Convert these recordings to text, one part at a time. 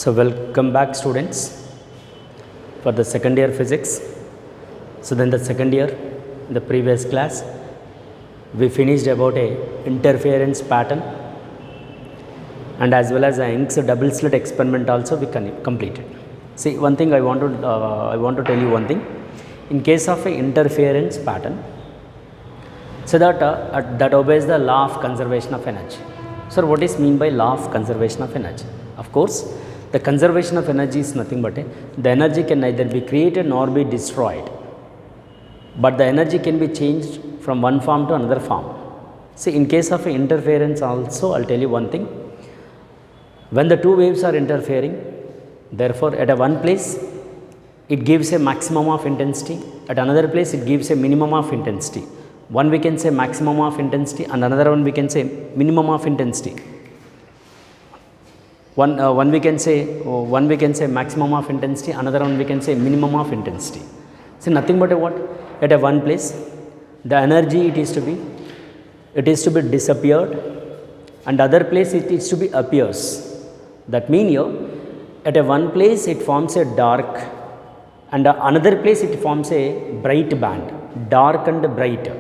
So welcome back students for the second year physics. So then the second year, in the previous class, we finished about a interference pattern and as well as a Young's double slit experiment also we completed. See, one thing I want to tell you one thing. In case of a interference pattern, so that obeys the law of conservation of energy. So what is mean by law of conservation of energy? Of course, the conservation of energy is nothing but the energy can neither be created nor be destroyed, but the energy can be changed from one form to another form. See, in case of interference also, I'll tell you one thing. When the two waves are interfering, therefore at a one place it gives a maximum of intensity, at another place it gives a minimum of intensity. One we can say maximum of intensity and another one we can say minimum of intensity. One we can say maximum of intensity, another one we can say minimum of intensity. See, nothing but what? At a one place the energy it is to be disappeared, and other place it is to be appears. That mean here at a one place it forms a dark and another place it forms a bright band, dark and bright.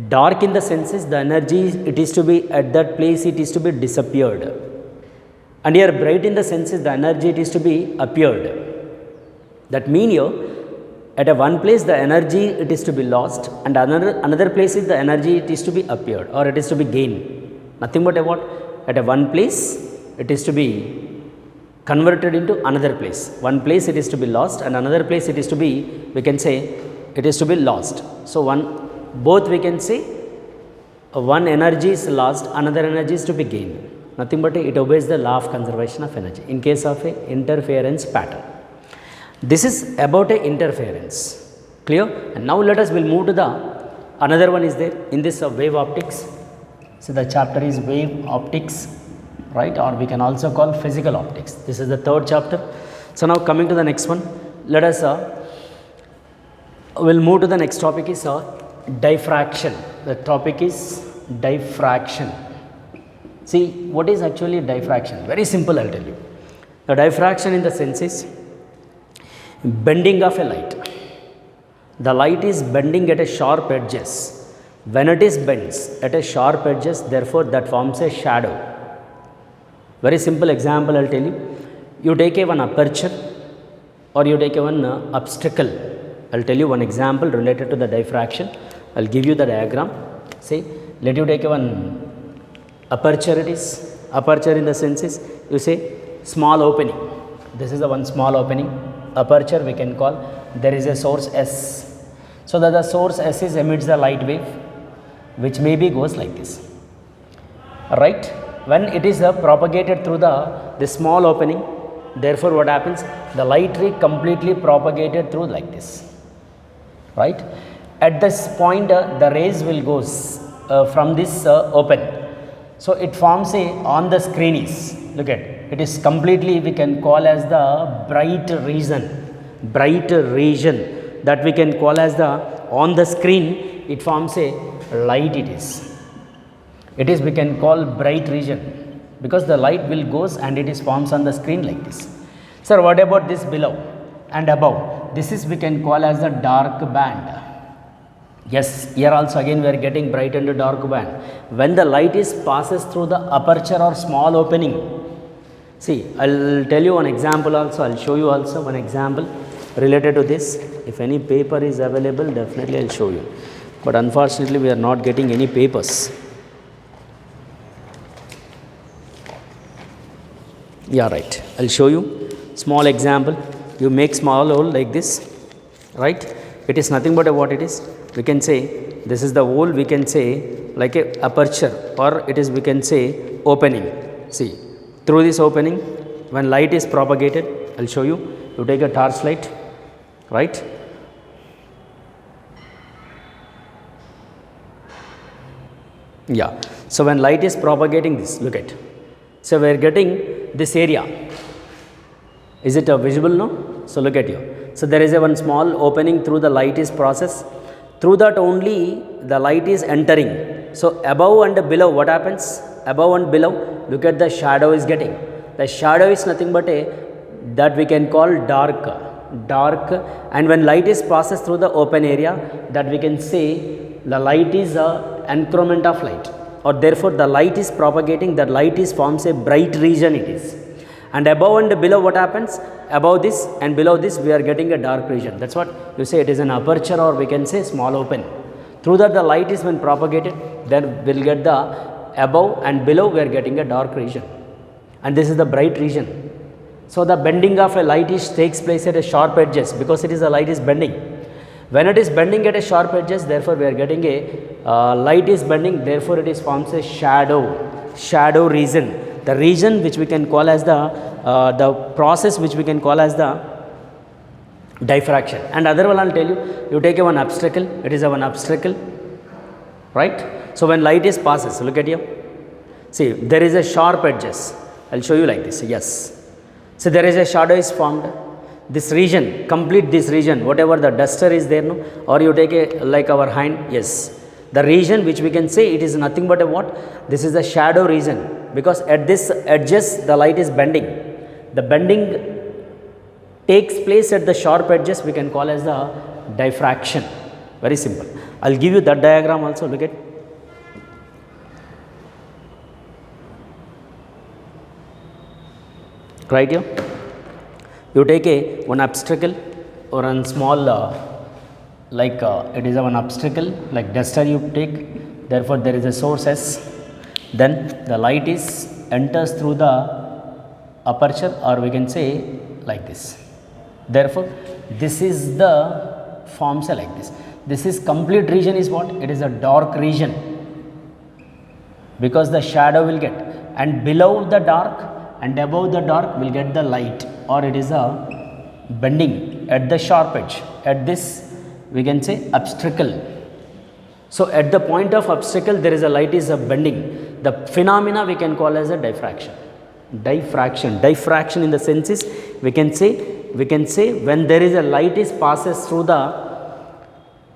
Dark in the sense is the energy it is to be at that place it is to be disappeared, and here bright in the sense is the energy it is to be appeared. That mean here at a one place the energy it is to be lost, and another place is the energy it is to be appeared or it is to be gained. Nothing but what? At a one place it is to be converted into another place. One place it is to be lost and another place it is to be, we can say it is to be lost. So both we can say one energy is lost, another energy is to be gained. Nothing but it obeys the law of conservation of energy in case of a interference pattern. This is about a interference. Clear? And now will move to the another one is there in this wave optics. So the chapter is wave optics, right, or we can also call physical optics. This is the third chapter. So now coming to the next one, let us we'll move to the next topic is diffraction. The topic is diffraction. See, what is actually diffraction? Very simple, I'll tell you. The diffraction in the sense is bending of a light. The light is bending at a sharp edges. When it is bends at a sharp edges, therefore that forms a shadow. Very simple example I'll tell you. You take one aperture or you take one obstacle. I'll tell you one example related to the diffraction. I'll give you the diagram. See, let you take one aperture. It is aperture in the sense is, you say small opening. This is the one small opening. Aperture we can call. There is a source S. So that the source S is emits the light wave, which maybe goes like this. Right? When it is propagated through the small opening, therefore what happens? The light ray completely propagated through like this. Right? At this point the rays will goes from this open. So it forms a on the screen is, look at it is completely we can call as the bright region that we can call as the on the screen it forms a light it is we can call bright region because the light will goes and it is forms on the screen like this. Sir, what about this below and above? This is we can call as the dark band. Yes, here also again we are getting bright and dark band. When the light is passes through the aperture or small opening, see, I'll tell you one example also, I'll show you also one example related to this. If any paper is available, definitely I'll show you. But unfortunately we are not getting any papers. Yeah, right. I'll show you small example. You make small hole like this, right? It is nothing but what it is. We can say this is the hole, we can say like a aperture, or it is we can say opening. See, through this opening when light is propagated, I'll show you. You take a torch light, right? Yeah. So when light is propagating this, look at. So we are getting this area. Is it visible now? So look at you. So there is a one small opening through the light is process. Through that only the light is entering. So above and below what happens? Above and below, look at the shadow is getting. The shadow is nothing but a that we can call dark, and when light is passes through the open area, that we can say the light is a encroachment of light, or therefore the light is propagating, the light is forms a bright region it is. And above and below what happens? Above this and below this we are getting a dark region. That's what you say, it is an aperture, or we can say small open. Through that the light is when propagated, then we'll get the above and below we are getting a dark region, and this is the bright region. So the bending of a light is takes place at a sharp edges, because it is the light is bending. When it is bending at a sharp edges, therefore we are getting a light is bending, therefore it is forms a shadow region, the region which we can call as the process which we can call as the diffraction. And other one I'll tell you, you take a one obstacle, it is a one obstacle, right? So when light is passes, look at here, see there is a sharp edges, I'll show you like this, yes. So there is a shadow is formed, this region, complete this region, whatever the duster is there, no, or you take a like our hand, yes, the region which we can say it is nothing but a what? This is the shadow region, because at this edges the light is bending. The bending takes place at the sharp edges, we can call as the diffraction. Very simple. I'll give you that diagram also, look at. Right here, you take a one obstacle or one small it is a one obstacle like duster you take, therefore there is a source S, then the light is enters through the aperture, or we can say like this. Therefore this is the forms like this. This is complete region is what? It is a dark region, because the shadow will get, and below the dark and above the dark will get the light, or it is a bending at the sharp edge, at this we can say obstacle. So at the point of obstacle there is a light is a bending, the phenomena we can call as a diffraction. Diffraction in the sense is we can say when there is a light is passes through the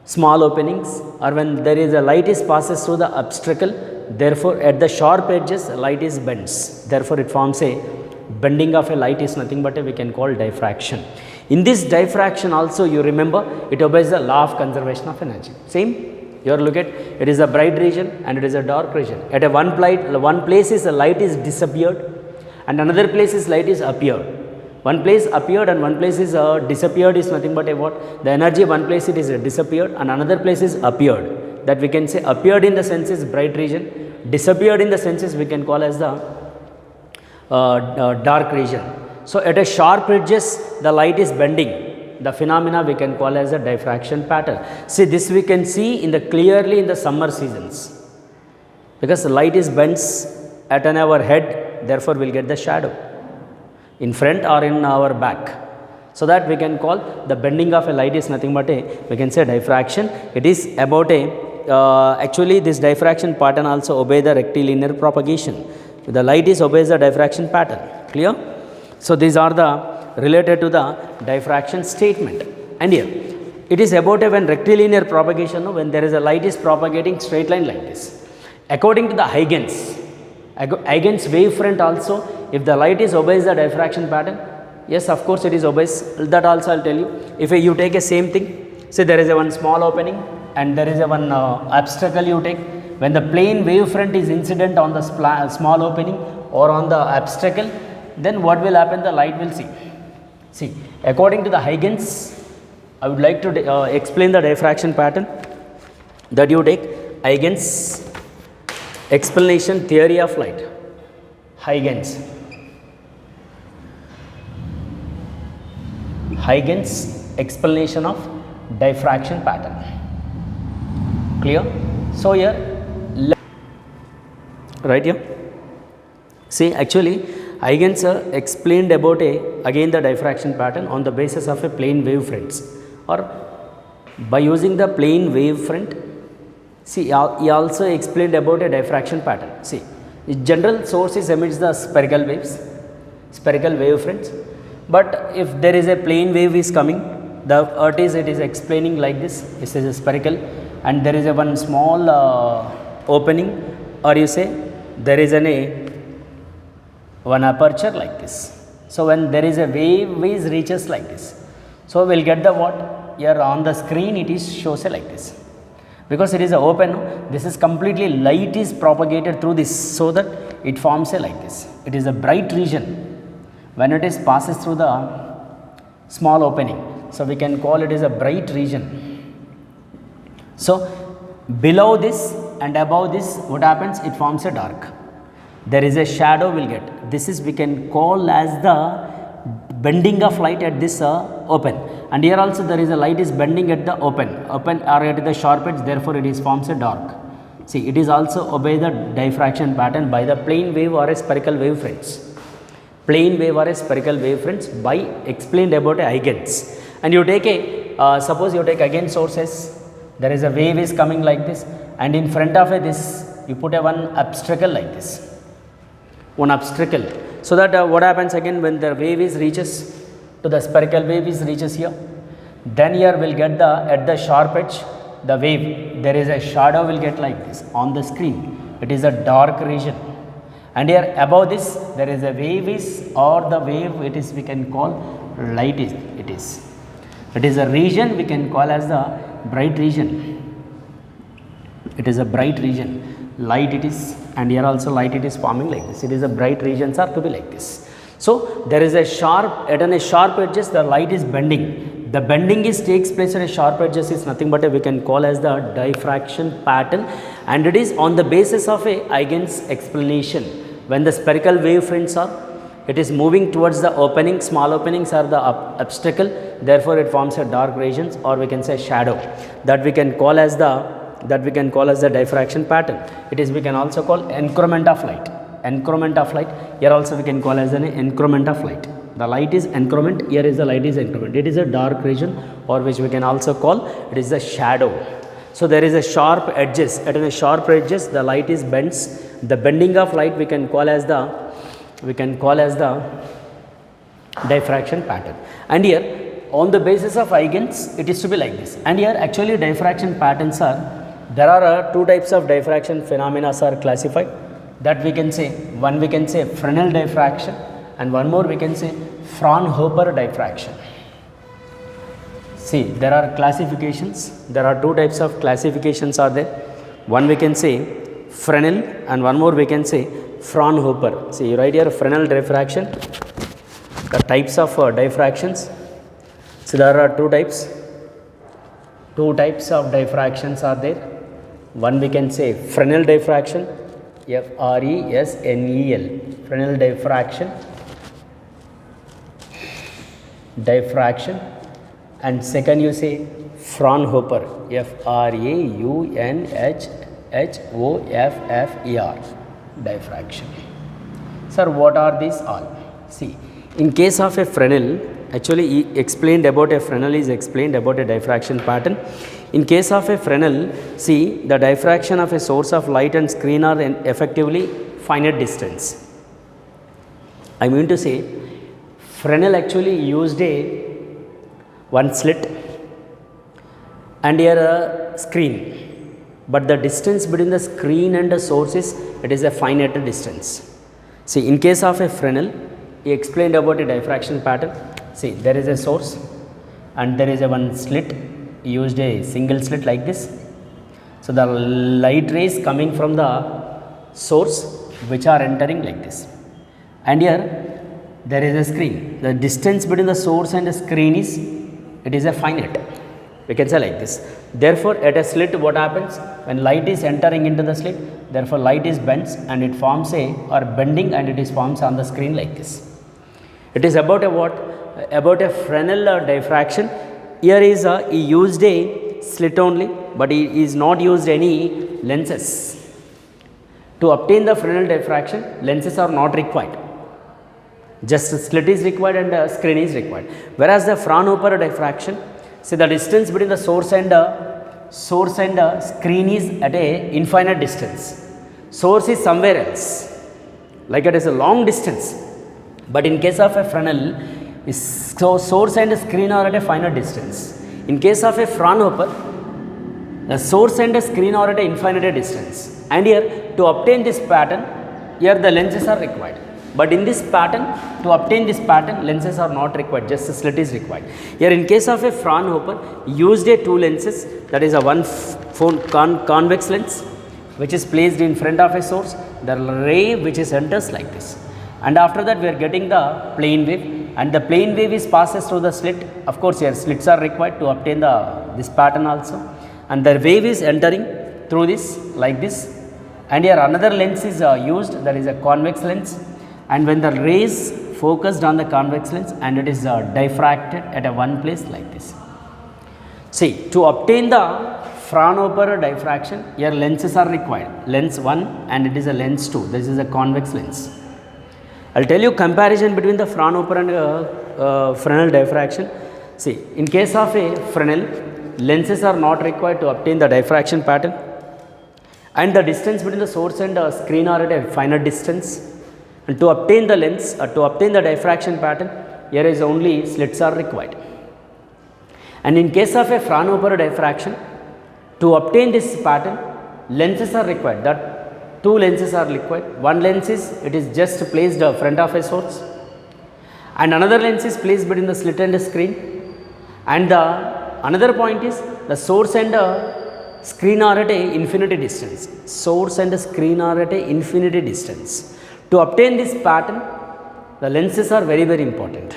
small openings, or when there is a light is passes through the obstacle, therefore at the sharp edges light is bends, therefore it forms a bending of a light is nothing but a we can call diffraction. In this diffraction also you remember it obeys the law of conservation of energy. Same, here look at, it is a bright region and it is a dark region. At a one place is the light is disappeared and another place is light is appeared. One place appeared and one place is disappeared is nothing but a what? The energy one place it is disappeared and another place is appeared. That we can say appeared in the sense is bright region, disappeared in the senses we can call as the dark region. So at a sharp edges the light is bending, the phenomena we can call as a diffraction pattern. See, this we can see in the clearly in the summer seasons, because the light is bends at our head, therefore we will get the shadow in front or in our back. So that we can call the bending of a light is nothing but a we can say diffraction. It is about a actually this diffraction pattern also obey the rectilinear propagation. The light is obeys the diffraction pattern. Clear? So these are the related to the diffraction statement. And here it is about a when rectilinear propagation, no, when there is a light is propagating straight line like this. According to the Huygens wavefront also, if the light is obeys the diffraction pattern, yes, of course it is obeys. That also I will tell you. If you take a same thing, say there is a one small opening and there is a one obstacle you take. When the plane wavefront is incident on the small opening or on the obstacle, then what will happen? The light will see. See, according to the Huygens, I would like to explain the diffraction pattern that you take. Huygens explanation theory of light. Huygens explanation of diffraction pattern. Clear? So here, right here, see actually Huygens explained about again the diffraction pattern on the basis of a plane wavefronts, or by using the plane wavefront. See, he also explained about a diffraction pattern. See, the general source is emits the spherical waves, spherical wavefronts. But if there is a plane wave is coming, the earth is it is explaining like this. This is a spherical, and there is a one small opening, or you say there is one aperture like this. So when there is a wave is reaches like this, so we'll get the what here on the screen it is shows like this, because it is a open, this is completely light is propagated through this, so that it forms a like this. It is a bright region when it is passes through the small opening, so we can call it as a bright region. So below this and above this, what happens, it forms a dark, there is a shadow will get, this is we can call as the bending of light at this open, and here also there is a light is bending at the open or at the sharp edge, therefore it is forms a dark. See, it is also obey the diffraction pattern by the plane wave or a spherical wave, friends. Plane wave or a spherical wave, friends, by explained about a Huygens. And you take a suppose you take again sources, there is a wave is coming like this, and in front of this you put a one obstacle like this, one obstacle, so that what happens again when the wave is reaches to the spherical wave is reaches here, then here will get the at the sharp edge the wave, there is a shadow will get like this on the screen, it is a dark region, and here above this there is a wave is or the wave it is we can call light is it is a region we can call as the bright region, it is a bright region, light it is, and here also light it is forming like this, it is a bright regions are to be like this. So there is a sharp at a sharp edges the light is bending, the bending is takes place at a sharp edges is nothing but a we can call as the diffraction pattern, and it is on the basis of a Huygens explanation. When the spherical wave, friends, are it is moving towards the opening, small openings are the obstacle, therefore it forms a dark regions or we can say shadow, that we can call as the diffraction pattern. It is we can also call increment of light, here also we can call as an increment of light. The light is increment, here is the light is increment, it is a dark region or which we can also call it is the shadow. So there is a sharp edges, at a sharp edges the light is bends, the bending of light we can call as the diffraction pattern, and here on the basis of Huygens it is to be like this. And here actually diffraction patterns are, there are two types of diffraction phenomena are classified, that we can say, one we can say Fresnel diffraction and one more we can say Fraunhofer diffraction. See, there are classifications, there are two types of classifications are there, one we can say Fresnel and one more we can say Fraunhofer. See, right here Fresnel diffraction, the types of diffractions. So there are two types of diffractions are there. One we can say Fresnel diffraction, Fresnel, Fresnel diffraction, and second you say Fraunhofer, Fraunhofer diffraction. Sir, what are these all? See, in case of a Fresnel, actually he explained about a Fresnel is explained about a diffraction pattern. In case of a Fresnel, see, the diffraction of a source of light and screen are effectively finite distance. I mean to say, Fresnel actually used one slit and here a screen, but the distance between the screen and the source is, it is a finite distance. See, in case of a Fresnel, he explained about a diffraction pattern. See, there is a source and there is a one slit, he used a single slit like this. So the light rays coming from the source which are entering like this, and here there is a screen. The distance between the source and the screen is, it is a finite, we can say like this. Therefore at a slit what happens, when light is entering into the slit, therefore light is bends and it forms a or bending and it is forms on the screen like this. It is about a what, about a Fresnel diffraction. Here is he used a slit only, but he is not used any lenses. To obtain the Fresnel diffraction, lenses are not required, just a slit is required and a screen is required. Whereas the Fraunhofer diffraction, see, the distance between the source and screen is at a infinite distance. Source is somewhere else, like it is a long distance, but in case of a Fresnel, so source and screen are at a finite distance. In case of a Fraunhofer, the source and screen are at a infinite distance, and here to obtain this pattern, here the lenses are required. But in this pattern, to obtain this pattern, lenses are not required, just a slit is required. Here in case of a Fraunhofer, used a two lenses, that is a convex lens which is placed in front of a source, the ray which is enters like this, and after that we are getting the plane wave, and the plane wave is passes through the slit. Of course here slits are required to obtain this pattern also, and the wave is entering through this like this, and here another lens is used, that is a convex lens, and when the rays focused on the convex lens and it is diffracted at a one place like this. See, to obtain the Fraunhofer diffraction, here lenses are required, lens 1 and it is a lens 2, this is a convex lens. I will tell you comparison between the Fraunhofer and Fresnel diffraction. See, in case of a Fresnel, lenses are not required to obtain the diffraction pattern, and the distance between the source and screen are at a finite distance, and to obtain the lens, to obtain the diffraction pattern, here is only slits are required. And in case of a Fraunhofer diffraction, to obtain this pattern, lenses are required, that two lenses are required. One lens is, it is just placed front of a source, and another lens is placed between the slit and the screen, and another point is the source and screen are at a infinity distance. Source and screen are at a infinity distance. To obtain this pattern, the lenses are very, very important.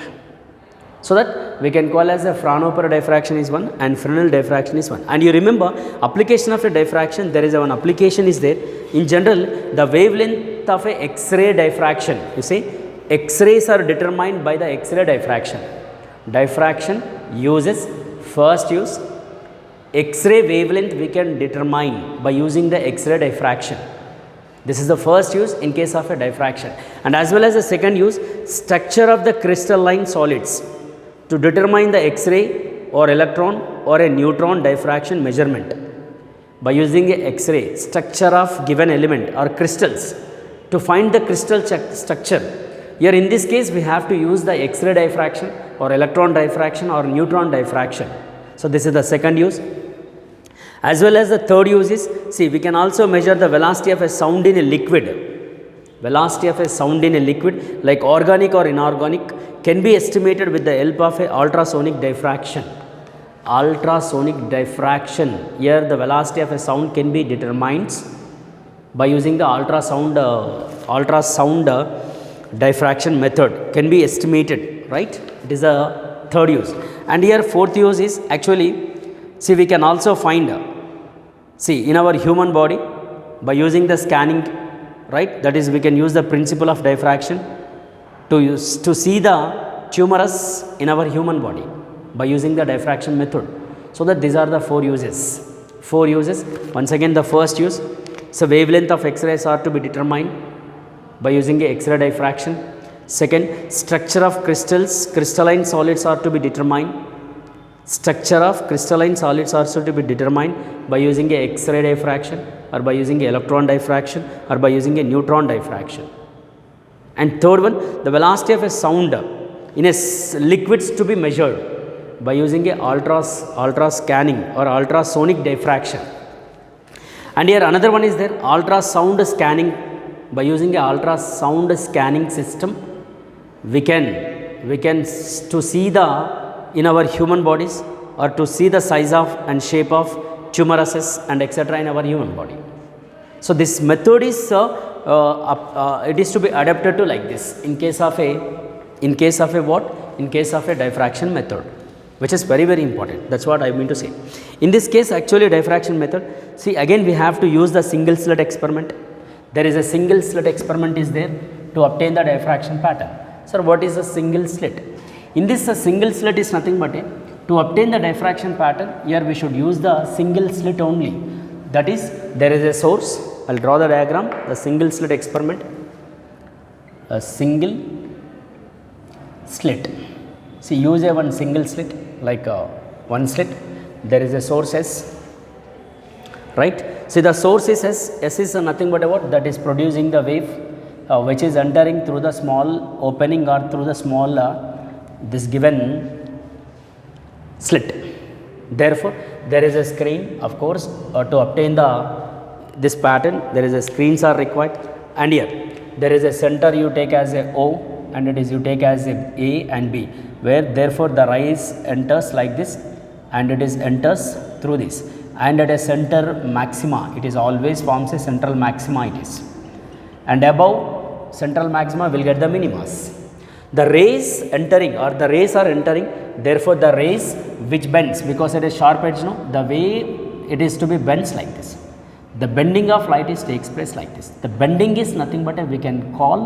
So that we can call as a Fraunhofer diffraction is one and Fresnel diffraction is one. And you remember application of a diffraction, there is one application is there. In general, the wavelength of a X-ray diffraction, you see, X-rays are determined by the X-ray diffraction. Diffraction uses, first use, X-ray wavelength we can determine by using the X-ray diffraction. This is the first use in case of a diffraction, and as well as the second use, structure of the crystalline solids to determine the X-ray or electron or a neutron diffraction measurement by using a X-ray structure of given element or crystals to find the crystal structure. Here in this case we have to use the X-ray diffraction or electron diffraction or neutron diffraction. So this is the second use. As well as the third use is, see, we can also measure the velocity of a sound in a liquid. Velocity of a sound in a liquid like organic or inorganic can be estimated with the help of a ultrasonic diffraction. Ultrasonic diffraction, here the velocity of a sound can be determined by using the ultrasound diffraction method, can be estimated, right? It is a third use. And here fourth use is actually, see, we can also find, see, in our human body by using the scanning, right, that is we can use the principle of diffraction to see the tumors in our human body by using the diffraction method. So that these are the four uses. Once again, the first use, so wavelength of X-rays are to be determined by using a X-ray diffraction. Second, structure of crystalline solids are to be determined. Structure of crystalline solids are also to be determined by using a X-ray diffraction or by using a electron diffraction or by using a neutron diffraction. And third one, the velocity of a sound in a liquids to be measured by using a ultra scanning or ultrasonic diffraction. And here another one is there, ultrasound scanning. By using a ultrasound scanning system, we can to see in our human bodies or to see the size of and shape of tumors and etc. in our human body. So this method is it is to be adapted to like this in case of a diffraction method, which is very, very important. That's what I mean to say. In this case, actually diffraction method, see, again we have to use the single slit experiment. There is a single slit experiment is there to obtain the diffraction pattern. Sir, what is a single slit? In this, a single slit is nothing but to obtain the diffraction pattern, here we should use the single slit only. That is, there is a source. I will draw the diagram, the single slit experiment. A single slit. See, use one single slit, like one slit. There is a source S, right? See, the source is S. S is nothing but what? That is producing the wave which is entering through the small opening or through the small this given slit. Therefore, there is a screen, of course, to obtain this pattern. There is a screens are required, and here there is a center you take as a O, and it is you take as a and B, where therefore the rays enters like this, and it is enters through this, and at a center maxima it is always forms a central maxima it is, and above central maxima will get the minimas. The rays entering or the rays are entering, therefore the rays which bends, because it is sharp edge, no, the way it is to be bends like this. The bending of light is takes place like this. The bending is nothing but we can call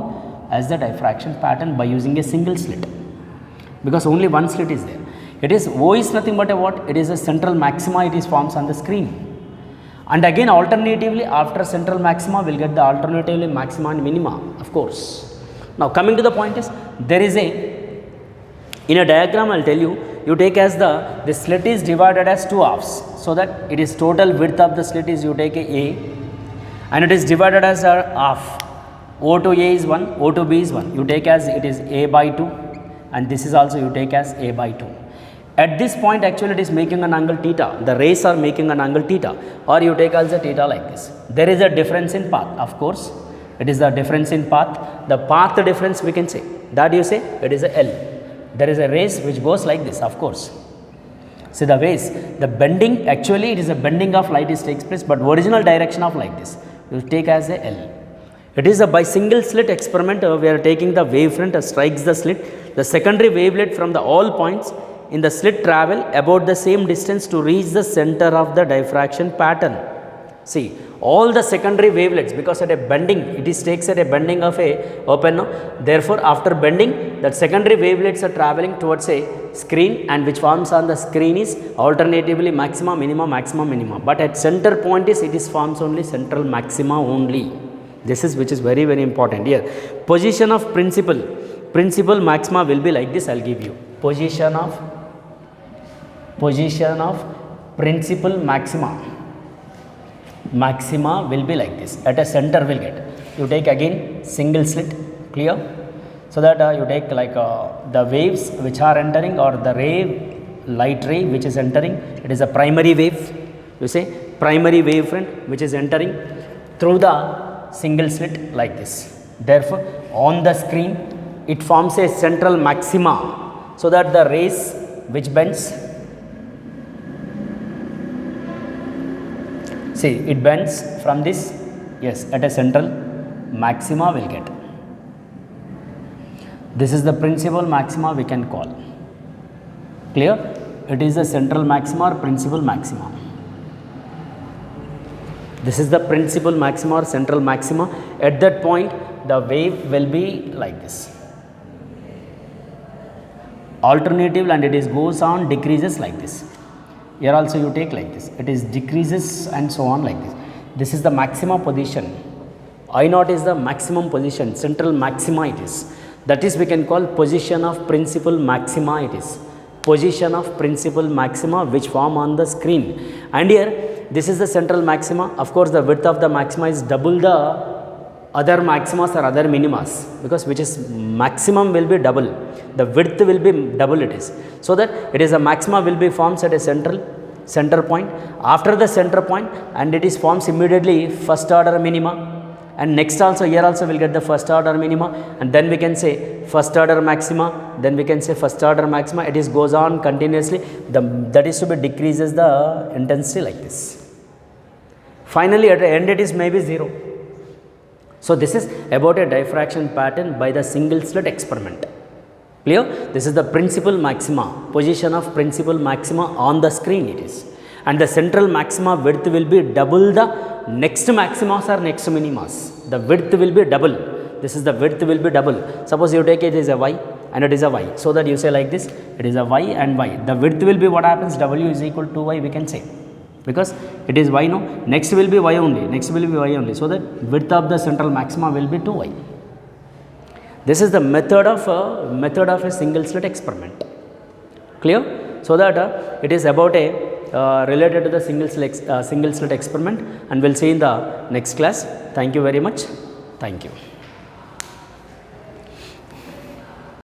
as the diffraction pattern by using a single slit, because only one slit is there. It is O is nothing but a what? It is a central maxima, it is forms on the screen. And again alternatively after central maxima we will get the alternatively maxima and minima, of course. Now coming to the point is, there is in a diagram I will tell you, you take as the slit is divided as two halves, so that it is total width of the slit is you take a and it is divided as a half. O to A is 1, O to B is 1, you take as it is A by 2, and this is also you take as A by 2. At this point actually it is making an angle theta, the rays are making an angle theta, or you take also theta like this. There is a difference in path, of course, it is the difference in path, the path difference we can say, that you say it is a L. There is a rays which goes like this, of course. See the ways, the bending actually it is a bending of light is takes place, but original direction of like this, you take as a L. It is a by single slit experiment, we are taking the wavefront strikes the slit, the secondary wavelet from the all points in the slit travel about the same distance to reach the center of the diffraction pattern. See, all the secondary wavelets, because at a bending it is takes at a bending of a open, no? Therefore after bending that secondary wavelets are traveling towards a screen, and which forms on the screen is alternatively maxima, minima, maxima, minima, but at center point is it is forms only central maxima only. This is which is very very important here. Position of principal maxima will be like this, I will give you. Position of principal maxima will be like this. At a center will get, you take again single slit, clear, so that you take like the waves which are entering, or the ray, light ray which is entering, it is a primary wave, you say primary wavefront which is entering through the single slit like this. Therefore on the screen it forms a central maxima, so that the rays which bends, see it bends from this, yes, at a central maxima will get. This is the principal maxima we can call, clear, it is the central maxima or principal maxima. This is the principal maxima or central maxima. At that point the wave will be like this, alternative, and it is goes on decreases like this. Here also you take like this, it is decreases and so on like this. This is the maximum position, I naught is the maximum position, central maxima it is, that is we can call position of principal maxima it is, position of principal maxima which form on the screen. And here this is the central maxima, of course the width of the maxima is double the other maximas or other minimas, because which is maximum will be double, the width will be double it is, so that it is a maxima will be forms at a center point, after the center point, and it is forms immediately first order minima, and next also here also will get the first order minima, and then we can say first order maxima, then we can say first order maxima, it is goes on continuously, that is to be decreases the intensity like this. Finally at the end it is maybe 0. So this is about a diffraction pattern by the single slit experiment, clear. This is the principal maxima, position of principal maxima on the screen it is, and the central maxima width will be double the next maximas or next minimas, the width will be double, this is the width will be double. Suppose you take it is a y and it is a y, so that you say like this, it is a y and y, the width will be what happens, w is equal to y we can say, because it is y, no, next will be y only, so that width of the central maxima will be 2y. This is the method of a single slit experiment, clear. So that it is about a related to the single slit experiment, and we will see in the next class. Thank you very much. Thank you.